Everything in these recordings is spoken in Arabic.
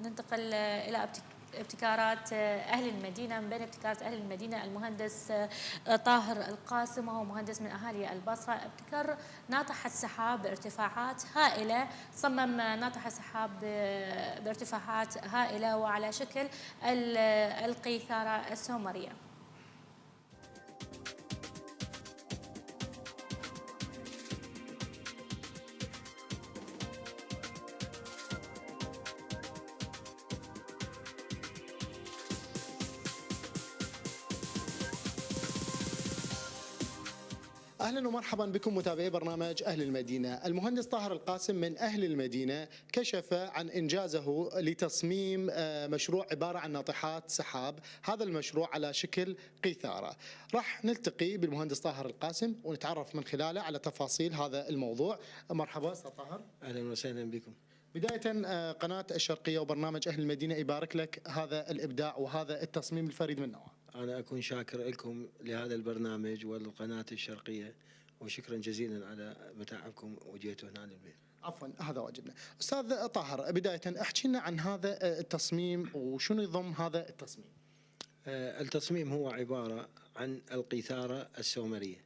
ننتقل إلى ابتكارات أهل المدينة. من بين ابتكارات أهل المدينة المهندس طاهر القاسم، وهو مهندس من أهالي البصرة. ابتكر ناطحة سحاب بارتفاعات هائلة. صمم ناطحة سحاب بارتفاعات هائلة وعلى شكل القيثارة السومرية. أهلا ومرحبا بكم متابعي برنامج أهل المدينة. المهندس طاهر القاسم من أهل المدينة كشف عن إنجازه لتصميم مشروع عبارة عن ناطحات سحاب. هذا المشروع على شكل قيثارة. راح نلتقي بالمهندس طاهر القاسم ونتعرف من خلاله على تفاصيل هذا الموضوع. مرحبا أستاذ طاهر. أهلا وسهلا بكم. بداية قناة الشرقية وبرنامج أهل المدينة يبارك لك هذا الإبداع وهذا التصميم الفريد من نوعه. أنا أكون شاكر لكم لهذا البرنامج والقناة الشرقية، وشكرا جزيلا على متاعبكم وجيتوا هنا للبيت. عفوا، هذا واجبنا. أستاذ طاهر، بداية احكي لنا عن هذا التصميم وشنو يضم هذا التصميم. التصميم هو عبارة عن القيثارة السومرية.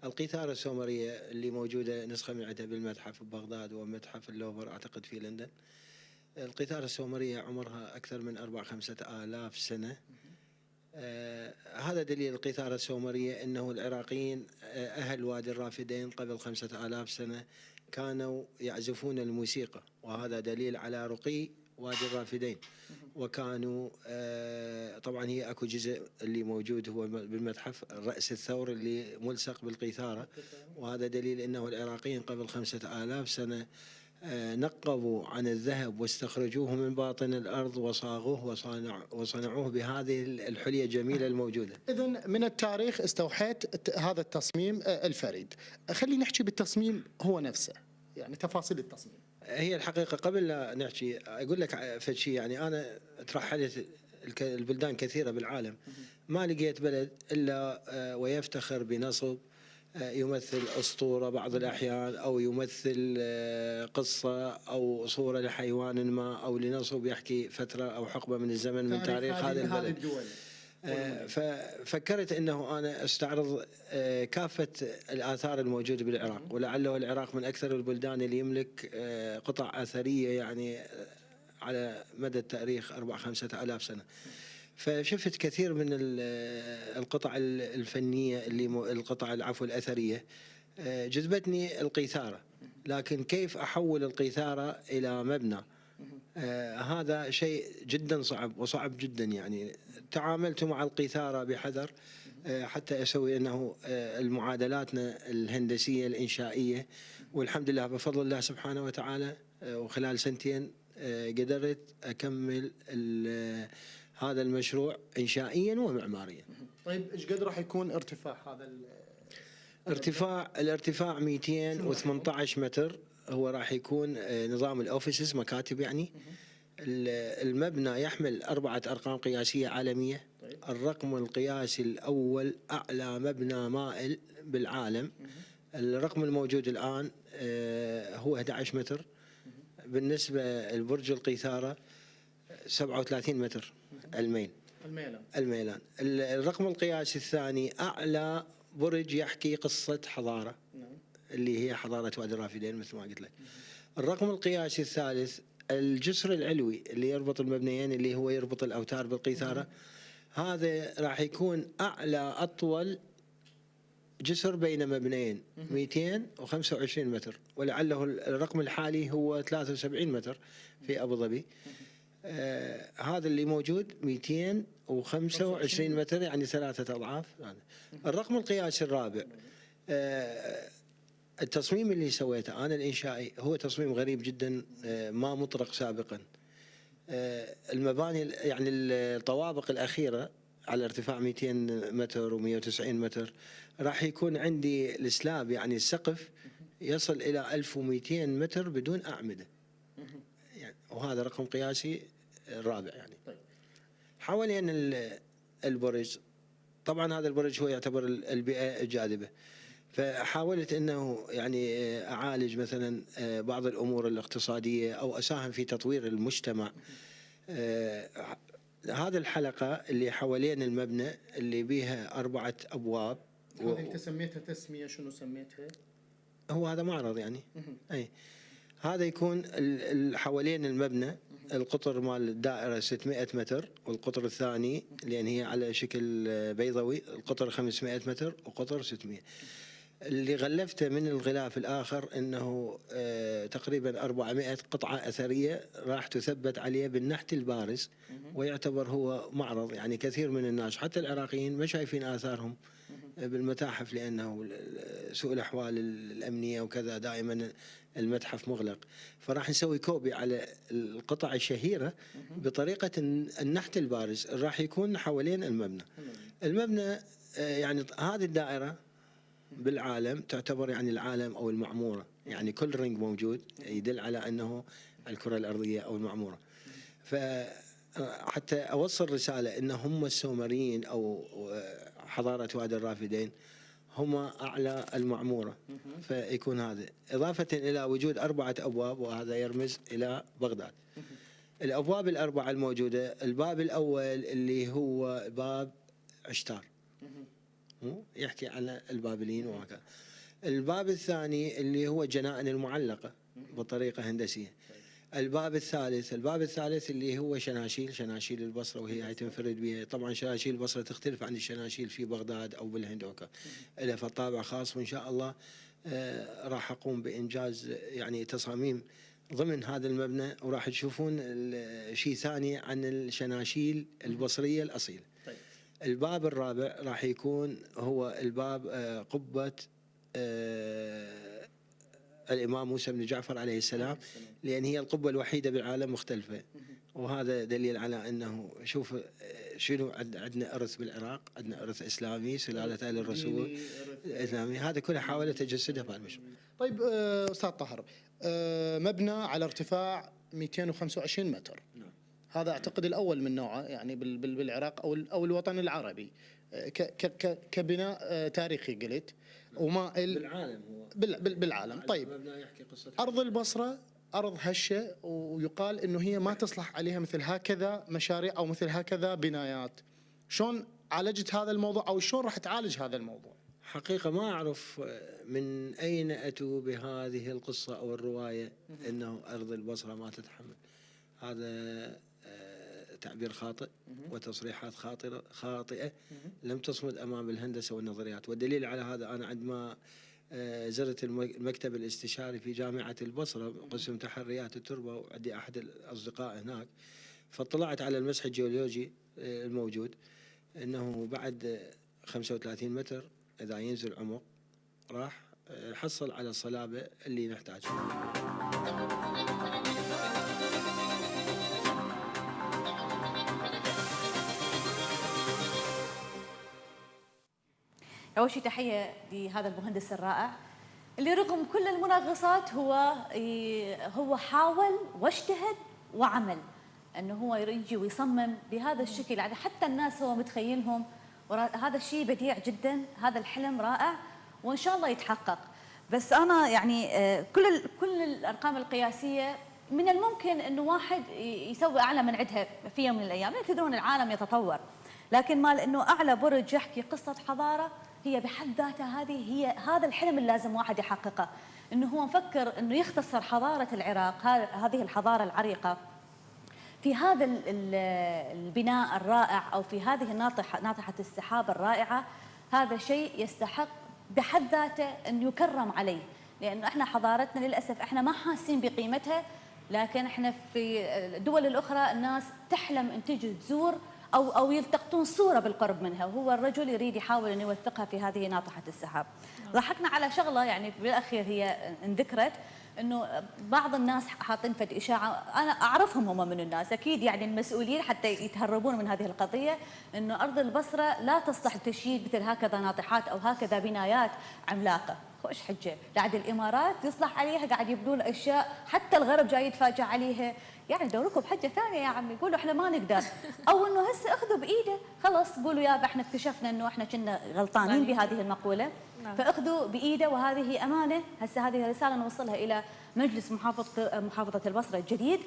القيثارة السومرية اللي موجودة نسخة من عندها بالمتحف ببغداد ومتحف اللوفر أعتقد في لندن. القيثارة السومرية عمرها أكثر من 4-5 آلاف سنة. هذا دليل القيثارة السومرية أنه العراقيين أهل وادي الرافدين قبل 5000 سنة كانوا يعزفون الموسيقى، وهذا دليل على رقي وادي الرافدين. وكانوا طبعا هي أكو جزء اللي موجود هو بالمتحف رأس الثور اللي ملصق بالقيثارة، وهذا دليل أنه العراقيين قبل 5000 سنة نقبوا عن الذهب واستخرجوه من باطن الأرض وصاغوه وصنعوه بهذه الحلية الجميلة الموجودة. إذن من التاريخ استوحيت هذا التصميم الفريد. خلينا نحكي بالتصميم هو نفسه، يعني تفاصيل التصميم. هي الحقيقة قبل لا نحكي أقول لك فشي، يعني أنا ترحلت البلدان كثيرة بالعالم، ما لقيت بلد إلا ويفتخر بنصب يمثل أسطورة بعض الأحيان، أو يمثل قصة أو صورة لحيوان ما، أو لنصب يحكي فترة أو حقبة من الزمن من تاريخ هذا البلد. ففكرت أنه أنا أستعرض كافة الآثار الموجودة بالعراق، ولعله العراق من أكثر البلدان اللي يملك قطع أثرية يعني على مدى التاريخ 4-5 آلاف سنة. فشفت كثير من القطع الفنية القطع العفو الأثرية جذبتني القيثارة، لكن كيف أحول القيثارة إلى مبنى؟ هذا شيء جدا صعب وصعب جدا. يعني تعاملت مع القيثارة بحذر حتى أسوي أنه المعادلاتنا الهندسية الإنشائية، والحمد لله بفضل الله سبحانه وتعالى وخلال 2 قدرت أكمل هذا المشروع إنشائيا ومعماريا. طيب إيش قد راح يكون ارتفاع هذا الارتفاع 218 متر. هو راح يكون نظام الأوفيسز مكاتب يعني. المبنى يحمل 4 أرقام قياسية عالمية. الرقم القياسي الأول أعلى مبنى مائل بالعالم. الرقم الموجود الآن هو 11 متر. بالنسبة لبرج القيثارة 37 متر الميلان. الرقم القياسي الثاني أعلى برج يحكي قصة حضارة اللي هي حضارة وادي الرافدين مثل ما قلت لك. الرقم القياسي الثالث الجسر العلوي اللي يربط المبنيين، اللي هو يربط الأوتار بالقيثارة. هذا راح يكون أعلى أطول جسر بين مبنيين 225 متر، ولعله الرقم الحالي هو 73 متر في أبو ظبي. هذا اللي موجود 225 متر، يعني 3 أضعاف. الرقم القياسي الرابع التصميم اللي سويته أنا الإنشائي هو تصميم غريب جدا ما مطرق سابقا. المباني يعني الطوابق الأخيرة على ارتفاع 200 متر و190 متر راح يكون عندي السلاب يعني السقف يصل إلى 1200 متر بدون أعمدة يعني، وهذا رقم قياسي الرابع يعني. حوالين البرج طبعا هذا البرج هو يعتبر البيئة الجاذبة، فحاولت أنه يعني أعالج مثلا بعض الأمور الاقتصادية أو أساهم في تطوير المجتمع. هذه الحلقة اللي حوالين المبنى اللي بيها 4 أبواب. هذه أنت سميتها تسمية، شنو سميتها؟ هو هذا معرض يعني. أي هذا يكون حوالين المبنى القطر مال الدائرة 600 متر، والقطر الثاني لأن هي على شكل بيضوي القطر 500 متر وقطر 600. اللي غلفته من الغلاف الآخر أنه تقريبا 400 قطعة أثرية راح تثبت عليه بالنحت البارز، ويعتبر هو معرض. يعني كثير من الناس حتى العراقيين ما شايفين آثارهم بالمتاحف، لأنه سوء الأحوال الأمنية وكذا دائما المتحف مغلق. فراح نسوي كوبي على القطع الشهيرة بطريقة النحت البارز، راح يكون حوالين المبنى. المبنى يعني هذه الدائرة بالعالم تعتبر يعني العالم أو المعمورة، يعني كل رينج موجود يدل على أنه الكرة الأرضية أو المعمورة. فحتى أوصل رسالة أن هم السومريين أو حضارة وادي الرافدين هم أعلى المعمورة، فيكون هذا إضافة إلى وجود 4 أبواب، وهذا يرمز إلى بغداد. الأبواب ال4 الموجودة، الباب الأول اللي هو باب عشتار يحكي عن البابليين وهكذا. الباب الثاني اللي هو جنائن المعلقة بطريقة هندسية. الباب الثالث اللي هو شناشيل البصرة، وهي تنفرد بها. طبعا شناشيل البصرة تختلف عن الشناشيل في بغداد أو بالهند وكذا، لها فطابع خاص. وإن شاء الله راح أقوم بإنجاز يعني تصاميم ضمن هذا المبنى، وراح تشوفون شيء ثاني عن الشناشيل البصرية الأصيلة. الباب الرابع راح يكون هو الباب قبة الإمام موسى بن جعفر عليه السلام، لأن هي القبة الوحيدة بالعالم مختلفة. وهذا دليل على أنه شوف شنو عندنا إرث بالعراق، عندنا إرث إسلامي، سلالة آل الرسول الإسلامي، هذا كله حاولت تجسدها في المشروع. طيب أستاذ طاهر، مبنى على ارتفاع 225 متر، هذا أعتقد الأول من نوعه يعني بالعراق أو الوطن العربي كبناء تاريخي قلت، ومائل بالعالم هو بالعالم. طيب أرض البصرة أرض هشة، ويقال إنه هي ما تصلح عليها مثل هكذا مشاريع أو مثل هكذا بنايات. شلون عالجت هذا الموضوع أو شلون راح تعالج هذا الموضوع؟ حقيقة ما أعرف من أين أتوا بهذه القصة أو الرواية أنه أرض البصرة ما تتحمل. هذا تعبير خاطئ وتصريحات خاطئة لم تصمد أمام الهندسة والنظريات. والدليل على هذا أنا عندما زرت المكتب الاستشاري في جامعة البصرة قسم تحريات التربة، وعندي أحد الأصدقاء هناك، فاطلعت على المسح الجيولوجي الموجود أنه بعد 35 متر إذا ينزل عمق راح حصل على الصلابة اللي نحتاجها. أول شيء تحية لهذا المهندس الرائع اللي رغم كل المناقصات هو حاول واجتهد وعمل أنه هو يجي ويصمم بهذا الشكل، يعني حتى الناس هو متخيلهم. هذا الشيء بديع جدا، هذا الحلم رائع وإن شاء الله يتحقق. بس أنا يعني كل الأرقام القياسية من الممكن أنه واحد يسوي أعلى من عندها في يوم من الأيام، لا تدرون العالم يتطور، لكن مال أنه أعلى برج يحكي قصة حضارة هي بحد ذاتها هذا الحلم اللي لازم واحد يحققه، انه هو مفكر انه يختصر حضاره العراق، هذه الحضاره العريقه في هذا البناء الرائع او في هذه ناطحه السحاب الرائعه. هذا شيء يستحق بحد ذاته ان يكرم عليه، لانه احنا حضارتنا للاسف احنا ما حاسين بقيمتها، لكن احنا في الدول الاخرى الناس تحلم ان تجي تزور أو يلتقطون صورة بالقرب منها، وهو الرجل يريد يحاول أن يوثقها في هذه ناطحة السحاب. ضحكنا على شغلة يعني بالأخير هي انذكرت، أنه بعض الناس حاطين فد إشاعة، أنا أعرفهم هم من الناس أكيد يعني المسؤولين حتى يتهربون من هذه القضية، أنه أرض البصرة لا تصلح لتشييد مثل هكذا ناطحات أو هكذا بنايات عملاقة. خوش حجة، قاعد الإمارات يصلح عليها، قاعد يبنون أشياء حتى الغرب جاي يتفاجأ عليها. يعني دوركم بحجة ثانية يا عمي، قولوا احنا ما نقدر، او انه هسه اخذوا بايده خلاص، قولوا يابا احنا اكتشفنا انه احنا كنا غلطانين بهذه المقولة، فاخذوا بايده وهذه امانة. هسه هذه رسالة نوصلها الى مجلس محافظة البصرة الجديد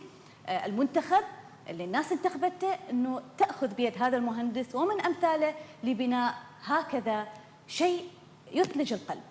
المنتخب، اللي الناس انتخبته انه تاخذ بيد هذا المهندس ومن امثاله لبناء هكذا شيء يثلج القلب.